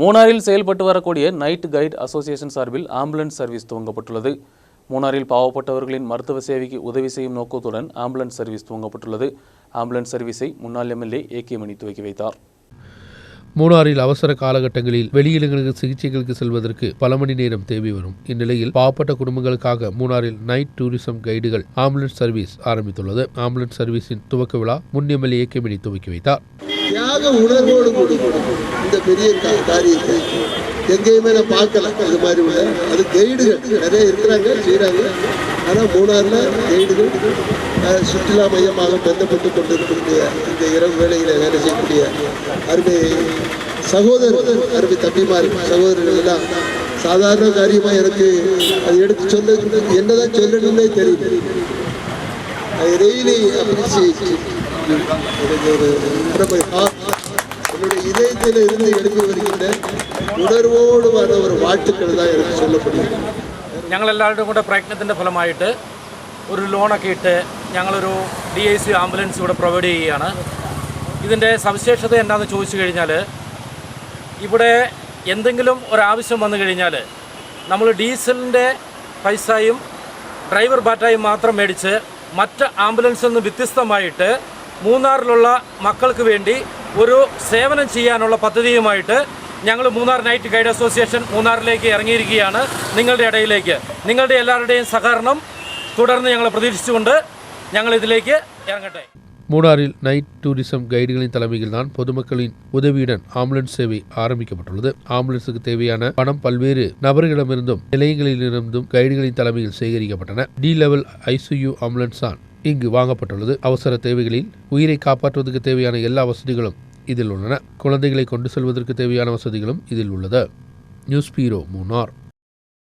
மூணாறில் செயல்பட்டு வரக்கூடிய night guide association சார்பில் ஆம்புலன்ஸ் சர்வீஸ் துவங்கப்பட்டுள்ளது. மூணாறில் பாவப்பட்டவர்களின் மருத்துவ சேவைக்கு உதவி செய்யும் நோக்கத்துடன் ஆம்புலன்ஸ் சர்வீஸ் துவங்கப்பட்டுள்ளது. ஆம்புலன்ஸ் சர்வீஸை முன்னாள் எம்எல்ஏ ஏ.கே. மணி துவக்கி வைத்தார். மூணாறில் அவசர காலகட்டங்களில் வெளியிடங்களுக்கு சிகிச்சைகளுக்கு செல்வதற்கு பல மணி நேரம் தேவை வரும். இந்நிலையில் பாவப்பட்ட குடும்பங்களுக்காக மூணாறில் நைட் டூரிசம் கைடுகள் ஆம்புலன்ஸ் சர்வீஸ் ஆரம்பித்துள்ளது. ஆம்புலன்ஸ் சர்வீஸின் துவக்க விழா முன் எம்எல்ஏ ஏ.கே. மணி துவக்கி வைத்தார். தியாக உணர்வோடு இந்த பெரிய காரியத்தை எங்கேயுமே நான் பார்க்கல. இது மாதிரி அது கைடுகள் நிறைய இருக்கிறாங்க, செய்கிறாங்க. ஆனால் மூணாறில் கைடுகள் சுற்றுலா மையமாக பந்தப்பட்டு கொண்டிருக்கக்கூடிய இந்த இரவு வேளையில் வேலை செய்யக்கூடிய அருமை சகோதரர், அருமை தம்பிமார், சகோதரர்கள் எல்லாம் சாதாரண காரியமாக எனக்கு அது எடுத்து சொல்ல என்னதான் சொல்லணும்னே தெரியும். ரெய்லி அப்ரிசியேட் என்னுடைய இதயத்தில் இருந்து எடுத்து வருகின்ற ഉണർവോടുമാണ് ഒരു വാട്ടുകൾ എനിക്ക് ചൊല്ലപ്പെടുന്നത്. ഞങ്ങളെല്ലാവരുടെയും കൂടെ പ്രയത്നത്തിൻ്റെ ഫലമായിട്ട് ഒരു ലോണൊക്കെ ഇട്ട് ഞങ്ങളൊരു DIC ആംബുലൻസ് ഇവിടെ പ്രൊവൈഡ് ചെയ്യുകയാണ്. ഇതിൻ്റെ സവിശേഷത എന്താണെന്ന് ചോദിച്ചു കഴിഞ്ഞാൽ, ഇവിടെ എന്തെങ്കിലും ഒരാവശ്യം വന്നു കഴിഞ്ഞാൽ നമ്മൾ ഡീസലിൻ്റെ പൈസയും ഡ്രൈവർ ബാറ്റായും മാത്രം മേടിച്ച് മറ്റ് ആംബുലൻസിൽ നിന്ന് വ്യത്യസ്തമായിട്ട് മൂന്നാറിലുള്ള മക്കൾക്ക് വേണ്ടി ഒരു സേവനം ചെയ്യാനുള്ള പദ്ധതിയുമായിട്ട് ഞങ്ങൾ മൂന്നാർ നൈറ്റ് ഗൈഡ് അസോസിയേഷൻ മൂന്നാറിലേക്ക് ഇറങ്ങിയിരിക്കുകയാണ്. നിങ്ങളുടെ ഇടയിലേക്ക് നിങ്ങളുടെ എല്ലാവരുടെയും സഹകരണം തുടർന്ന് ഞങ്ങൾ പ്രതീക്ഷിച്ചുകൊണ്ട് ഞങ്ങൾ ഇതിലേക്ക് ഇറങ്ങട്ടെ. மூணாறில் நைட் டூரிசம் கைடுகளின் தலைமையில் தான் பொதுமக்களின் உதவியுடன் ஆம்புலன்ஸ் சேவை ஆரம்பிக்கப்பட்டுள்ளது. ஆம்புலன்ஸுக்கு தேவையான பணம் பல்வேறு நபர்களிடமிருந்தும் நிலையங்களிலிருந்தும் கைடுகளின் தலைமையில் சேகரிக்கப்பட்டன. டி லெவல் ICU ஆம்புலன்ஸ் தான் இங்கு வாங்கப்பட்டுள்ளது. அவசர தேவைகளில் உயிரை காப்பாற்றுவதற்கு தேவையான எல்லா வசதிகளும் இதில் உள்ளன. குழந்தைகளை கொண்டு செல்வதற்கு தேவையான வசதிகளும் இதில் உள்ளது. நியூஸ் பீரோ மூணார்.